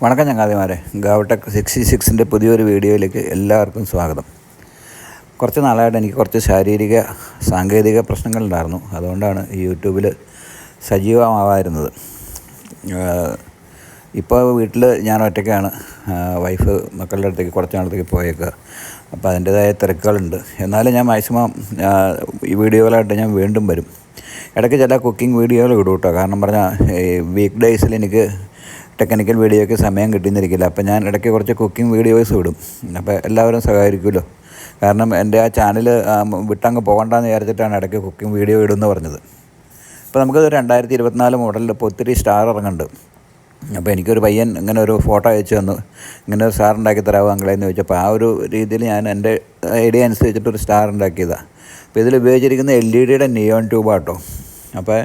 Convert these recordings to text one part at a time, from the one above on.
വണക്കം ചങ്ങാതിമാരെ, ഗാവടെക് 66ൻ്റെ പുതിയൊരു വീഡിയോയിലേക്ക് എല്ലാവർക്കും സ്വാഗതം. കുറച്ച് നാളായിട്ട് എനിക്ക് കുറച്ച് ശാരീരിക സാങ്കേതിക പ്രശ്നങ്ങളുണ്ടായിരുന്നു. അതുകൊണ്ടാണ് ഈ യൂട്യൂബിൽ സജീവമാവാതിരുന്നത്. ഇപ്പോൾ വീട്ടിൽ ഞാൻ ഒറ്റയ്ക്കാണ്. വൈഫ് മക്കളുടെ അടുത്തേക്ക് കുറച്ച് നാളത്തേക്ക് പോയേക്കുക. അപ്പോൾ അതിൻ്റേതായ തിരക്കുകളുണ്ട്. എന്നാലും ഞാൻ മാക്സിമം ഈ വീഡിയോകളായിട്ട് ഞാൻ വീണ്ടും വരും. ഇടയ്ക്ക് ചില കുക്കിംഗ് വീഡിയോകൾ ഇടും കേട്ടോ. കാരണം പറഞ്ഞാൽ ഈ വീക്ക് ഡേയ്സിൽ എനിക്ക് ടെക്നിക്കൽ വീഡിയോയ്ക്ക് സമയം കിട്ടിയെന്നിരിക്കില്ല. അപ്പോൾ ഞാൻ ഇടയ്ക്ക് കുറച്ച് കുക്കിംഗ് വീഡിയോസ് വിടും. അപ്പോൾ എല്ലാവരും സഹകരിക്കുമല്ലോ. കാരണം എൻ്റെ ആ ചാനൽ വിട്ടങ്ങ് പോകണ്ടെന്ന് വിചാരിച്ചിട്ടാണ് ഇടയ്ക്ക് കുക്കിംഗ് വീഡിയോ ഇടുമെന്ന് പറഞ്ഞത്. അപ്പോൾ നമുക്കത് 2024 മോഡലിൽ ഇപ്പോൾ ഒത്തിരി സ്റ്റാർ ഇറങ്ങുന്നുണ്ട്. അപ്പോൾ എനിക്കൊരു പയ്യൻ ഇങ്ങനെ ഒരു ഫോട്ടോ അയച്ചു തന്നു, ഇങ്ങനെ ഒരു സ്റ്റാർ ഉണ്ടാക്കി തരാമോ അങ്ങളെന്ന് ചോദിച്ചപ്പോൾ ആ ഒരു രീതിയിൽ ഞാൻ എൻ്റെ ഐഡിയ അനുസരിച്ചിട്ടൊരു സ്റ്റാർ ഉണ്ടാക്കിയതാണ്. അപ്പോൾ ഇതിൽ ഉപയോഗിച്ചിരിക്കുന്ന LED നിയോൺ ട്യൂബാട്ടോ. അപ്പോൾ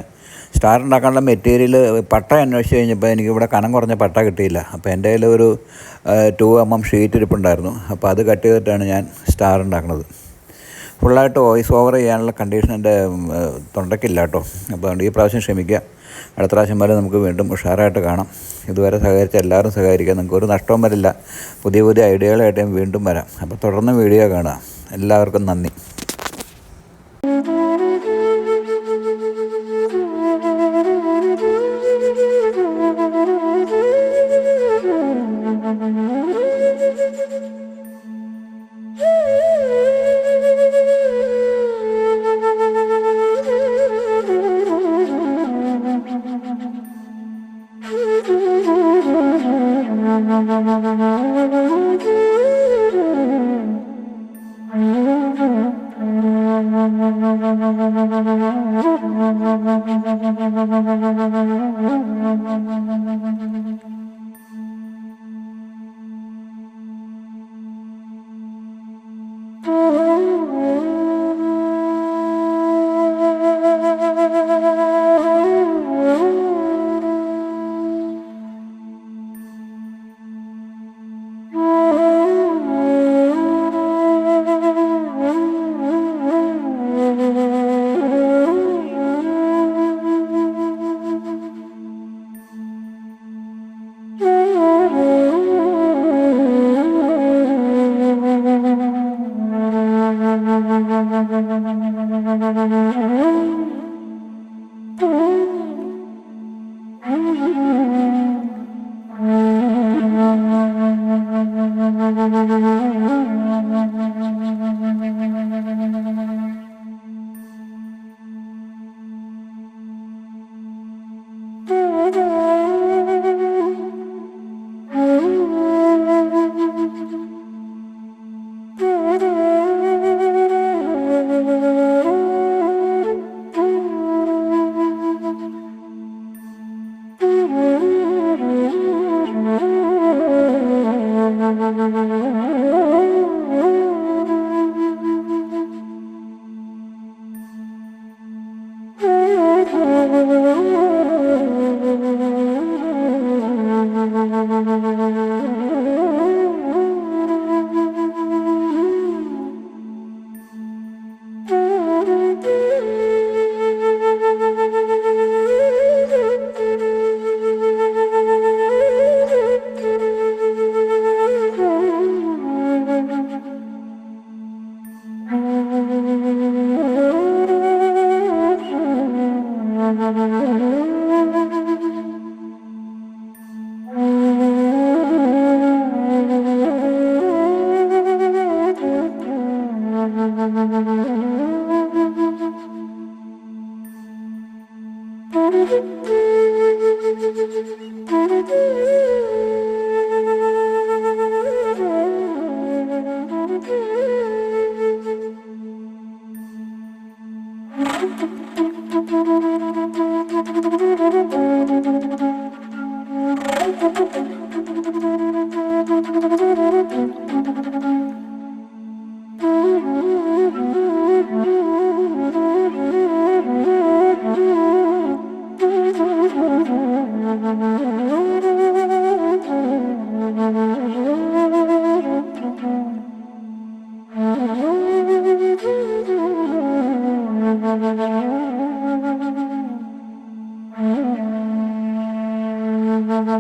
സ്റ്റാർ ഉണ്ടാക്കാനുള്ള മെറ്റീരിയൽ പട്ട അന്വേഷിച്ച് കഴിഞ്ഞപ്പോൾ എനിക്കിവിടെ കനം കുറഞ്ഞ പട്ട കിട്ടിയില്ല. അപ്പോൾ എൻ്റെ കയ്യിൽ ഒരു 2mm ഷീറ്റ് ഇരിപ്പുണ്ടായിരുന്നു. അപ്പോൾ അത് കട്ട് ചെയ്തിട്ടാണ് ഞാൻ സ്റ്റാർ ഉണ്ടാക്കുന്നത്. ഫുള്ളായിട്ട് വോയിസ് ഓവർ ചെയ്യാനുള്ള കണ്ടീഷൻ എൻ്റെ തൊണ്ടയ്ക്കില്ല കേട്ടോ. അപ്പോൾ അതുകൊണ്ട് ഈ പ്രാവശ്യം ക്ഷമിക്കുക. അടുത്ത പ്രാവശ്യം വരെ നമുക്ക് വീണ്ടും ഉഷാറായിട്ട് കാണാം. ഇതുവരെ സഹകരിച്ച എല്ലാവരും സഹകരിക്കുക. നിങ്ങൾക്കൊരു നഷ്ടവും വരില്ല. പുതിയ പുതിയ ഐഡിയകളായിട്ട് ഞാൻ വീണ്ടും വരാം. അപ്പോൾ തുടർന്ന് വീഡിയോ കാണുക. എല്ലാവർക്കും നന്ദി.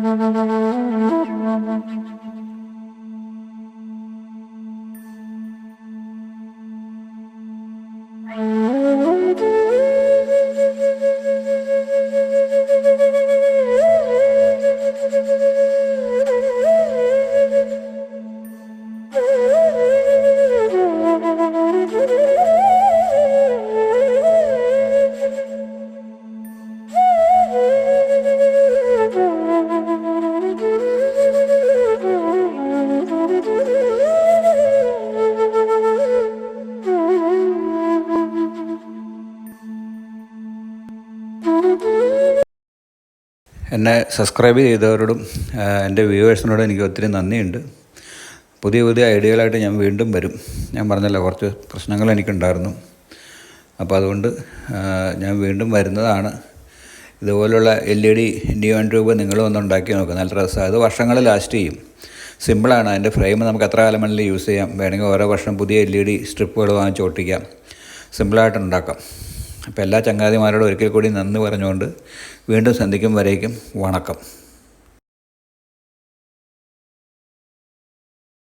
Thank you. എന്നെ സബ്സ്ക്രൈബ് ചെയ്തവരോടും എൻ്റെ വ്യൂവേഴ്സിനോടും എനിക്ക് ഒത്തിരി നന്ദിയുണ്ട്. പുതിയ പുതിയ ഐഡിയകളായിട്ട് ഞാൻ വീണ്ടും വരും. ഞാൻ പറഞ്ഞല്ലോ, കുറച്ച് പ്രശ്നങ്ങൾ എനിക്കുണ്ടായിരുന്നു. അപ്പോൾ അതുകൊണ്ട് ഞാൻ വീണ്ടും വരുന്നതാണ്. ഇതുപോലുള്ള LED നിയോൺ ട്യൂബ് നിങ്ങളും ഒന്ന് ഉണ്ടാക്കി നോക്കുക. നല്ല രസമാണ്. അത് വർഷങ്ങൾ ലാസ്റ്റ് ചെയ്യും. സിമ്പിളാണ്. അതിൻ്റെ ഫ്രെയിം നമുക്ക് എത്ര കാലം വേണമെങ്കിലും യൂസ് ചെയ്യാം. വേണമെങ്കിൽ ഓരോ വർഷം പുതിയ LED സ്ട്രിപ്പുകൾ വാങ്ങിച്ച് ഒട്ടിക്കാം. സിമ്പിളായിട്ട് ഉണ്ടാക്കാം. അപ്പോൾ എല്ലാ ചങ്ങാതിമാരോടും ഒരിക്കൽ കൂടി നന്ദി പറഞ്ഞുകൊണ്ട് വീണ്ടും സന്ധിക്കും വരേക്കും വണക്കം.